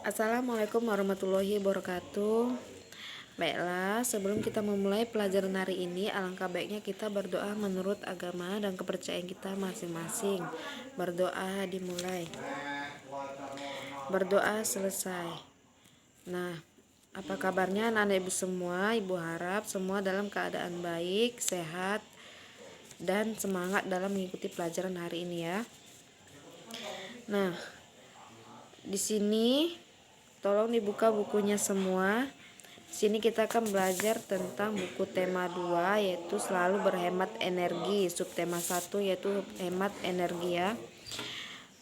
Assalamualaikum warahmatullahi wabarakatuh. Baiklah, sebelum kita memulai pelajaran hari ini, alangkah baiknya kita berdoa menurut agama dan kepercayaan kita masing-masing. Berdoa dimulai. Berdoa selesai. Nah, apa kabarnya anak-anak ibu semua? Ibu harap semua dalam keadaan baik, sehat, dan semangat dalam mengikuti pelajaran hari ini ya. Nah, di sini tolong dibuka bukunya semua. Sini kita akan belajar tentang buku tema 2 yaitu selalu berhemat energi. Subtema 1 yaitu hemat energi ya.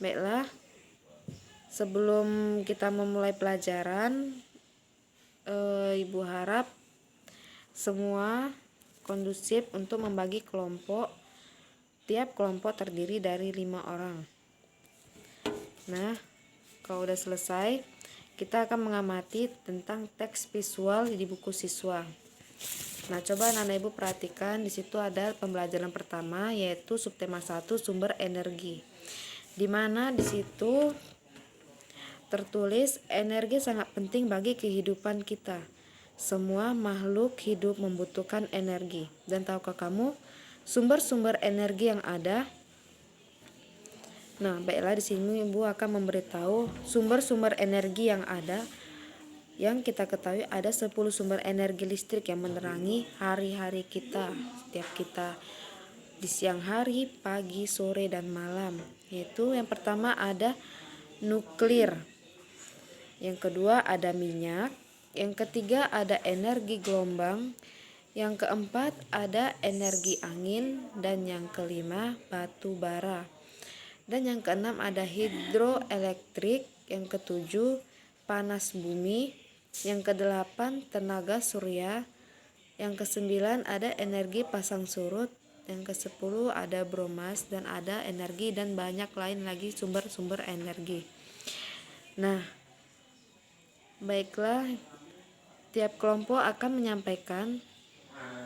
Baiklah, sebelum kita memulai pelajaran, Ibu harap semua kondusif untuk membagi kelompok. Tiap kelompok terdiri dari 5 orang. Nah, kalau udah selesai, kita akan mengamati tentang teks visual di buku siswa. Nah, coba anak-anak ibu perhatikan, di situ ada pembelajaran pertama yaitu subtema 1 sumber energi. Di mana di situ tertulis energi sangat penting bagi kehidupan kita. Semua makhluk hidup membutuhkan energi. Dan tahukah kamu sumber-sumber energi yang ada? Nah, baiklah di sini Ibu akan memberitahu sumber-sumber energi yang ada. Yang kita ketahui ada 10 sumber energi listrik yang menerangi hari-hari kita, setiap kita di siang hari, pagi, sore, dan malam. Yaitu yang pertama ada nuklir. Yang kedua ada minyak. Yang ketiga ada energi gelombang. Yang keempat ada energi angin. Dan yang kelima batu bara. Dan yang keenam ada hidroelektrik, yang ketujuh panas bumi, yang kedelapan tenaga surya, yang kesembilan ada energi pasang surut, yang kesepuluh ada bromas dan ada energi dan banyak lain lagi sumber-sumber energi. Nah, baiklah, tiap kelompok akan menyampaikan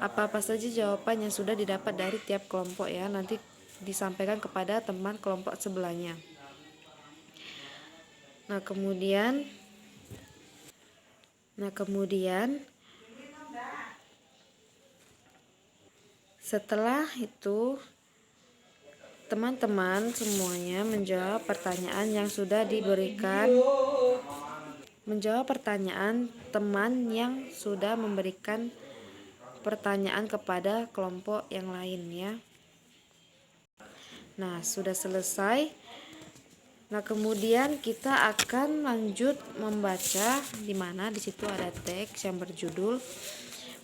apa-apa saja jawaban yang sudah didapat dari tiap kelompok ya, nanti disampaikan kepada teman kelompok sebelahnya. Nah kemudian setelah itu teman-teman semuanya menjawab pertanyaan yang sudah diberikan. Menjawab pertanyaan teman yang sudah memberikan pertanyaan kepada kelompok yang lain ya. Nah, sudah selesai. Nah, kemudian kita akan lanjut membaca, di mana di situ ada teks yang berjudul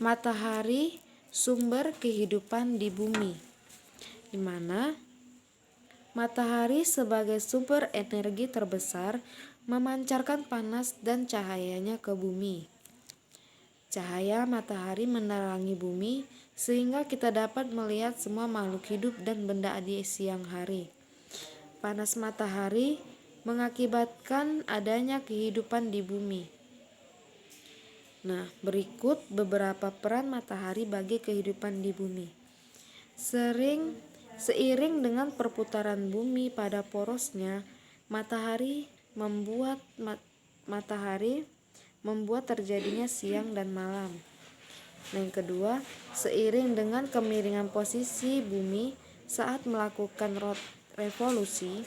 Matahari Sumber Kehidupan di Bumi. Di mana matahari sebagai sumber energi terbesar memancarkan panas dan cahayanya ke bumi. Cahaya matahari menerangi bumi sehingga kita dapat melihat semua makhluk hidup dan benda di siang hari. Panas matahari mengakibatkan adanya kehidupan di bumi. Nah, berikut beberapa peran matahari bagi kehidupan di bumi. Seiring dengan perputaran bumi pada porosnya, matahari membuat terjadinya siang dan malam. Yang kedua, seiring dengan kemiringan posisi bumi saat melakukan revolusi,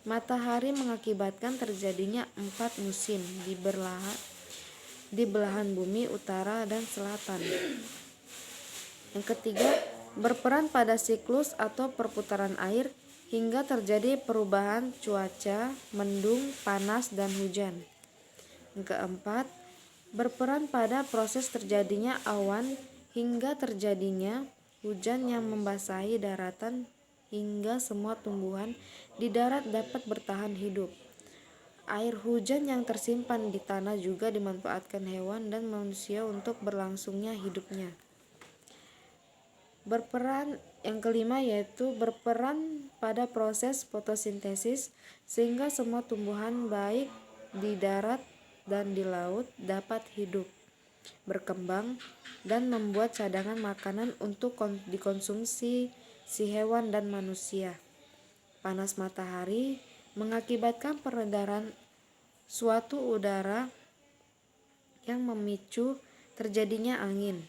matahari mengakibatkan terjadinya 4 musim di belahan bumi utara dan selatan. Yang ketiga, berperan pada siklus atau perputaran air hingga terjadi perubahan cuaca, mendung, panas, dan hujan. Yang keempat, berperan pada proses terjadinya awan hingga terjadinya hujan yang membasahi daratan hingga semua tumbuhan di darat dapat bertahan hidup. Air hujan yang tersimpan di tanah juga dimanfaatkan hewan dan manusia untuk berlangsungnya hidupnya. Yang kelima yaitu berperan pada proses fotosintesis sehingga semua tumbuhan baik di darat dan di laut dapat hidup, berkembang, dan membuat cadangan makanan untuk dikonsumsi si hewan dan manusia. Panas matahari mengakibatkan peredaran suatu udara yang memicu terjadinya angin.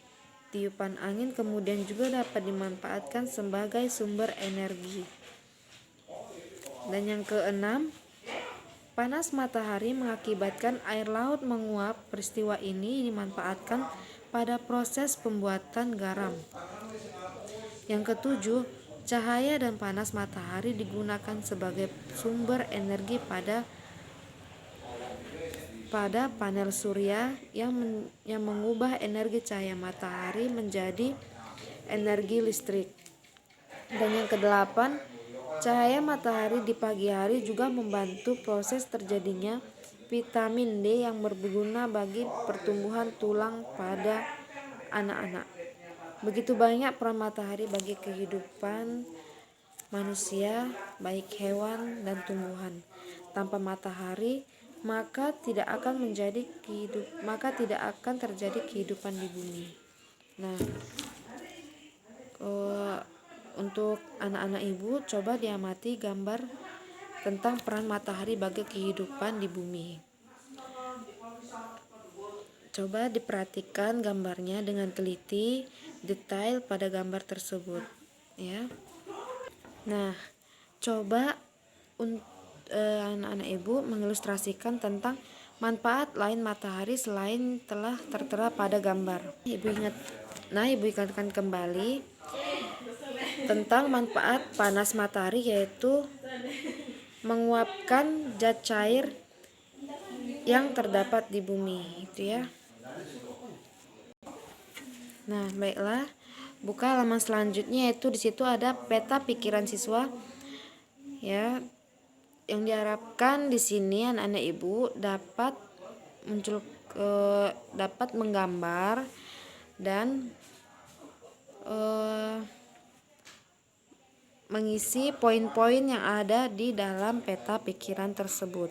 Tiupan angin kemudian juga dapat dimanfaatkan sebagai sumber energi. Dan yang keenam, panas matahari mengakibatkan air laut menguap. Peristiwa ini dimanfaatkan pada proses pembuatan garam. Yang ketujuh, cahaya dan panas matahari digunakan sebagai sumber energi pada panel surya yang mengubah energi cahaya matahari menjadi energi listrik. Dan yang kedelapan, cahaya matahari di pagi hari juga membantu proses terjadinya vitamin D yang berguna bagi pertumbuhan tulang pada anak-anak. Begitu banyak peran matahari bagi kehidupan manusia, baik hewan dan tumbuhan. Tanpa matahari, maka tidak akan terjadi kehidupan di bumi. Nah, untuk anak-anak ibu, coba diamati gambar tentang peran matahari bagi kehidupan di bumi. Coba diperhatikan gambarnya dengan teliti, detail pada gambar tersebut, ya. Nah, coba anak-anak ibu mengilustrasikan tentang manfaat lain matahari selain telah tertera pada gambar. Ibu ingatkan kembali tentang manfaat panas matahari, yaitu menguapkan zat cair yang terdapat di bumi, itu ya. Nah, baiklah, buka halaman selanjutnya, yaitu di situ ada peta pikiran siswa, ya. Yang diharapkan di sini anak-anak ibu dapat menggambar dan mengisi poin-poin yang ada di dalam peta pikiran tersebut.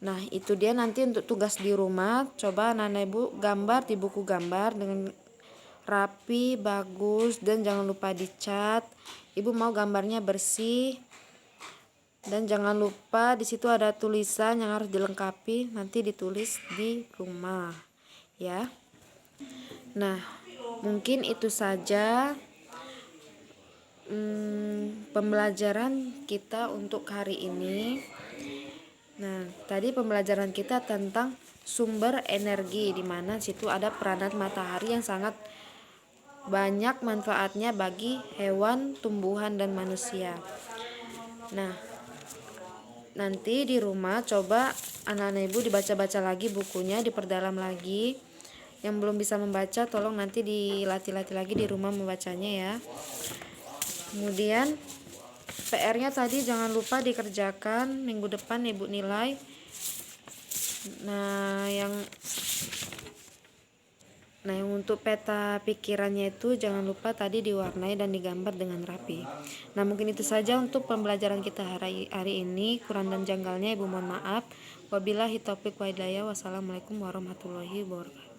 Nah, itu dia nanti untuk tugas di rumah. Coba anak-anak ibu gambar di buku gambar dengan rapi, bagus, dan jangan lupa dicat. Ibu mau gambarnya bersih. Dan jangan lupa di situ ada tulisan yang harus dilengkapi, nanti ditulis di rumah, ya. Nah, mungkin itu saja pembelajaran kita untuk hari ini. Nah, tadi pembelajaran kita tentang sumber energi, di mana situ ada peranan matahari yang sangat banyak manfaatnya bagi hewan, tumbuhan, dan manusia. Nah, nanti di rumah coba anak-anak ibu dibaca-baca lagi bukunya, diperdalam lagi. Yang belum bisa membaca tolong nanti dilatih-latih lagi di rumah membacanya, ya. Kemudian PR-nya tadi jangan lupa dikerjakan, minggu depan ibu nilai. Nah, yang untuk peta pikirannya itu jangan lupa tadi diwarnai dan digambar dengan rapi. Nah, mungkin itu saja untuk pembelajaran kita hari ini. Kurang dan janggalnya ibu mohon maaf. Wabillahi taufiq wa hidayah. Wassalamualaikum warahmatullahi wabarakatuh.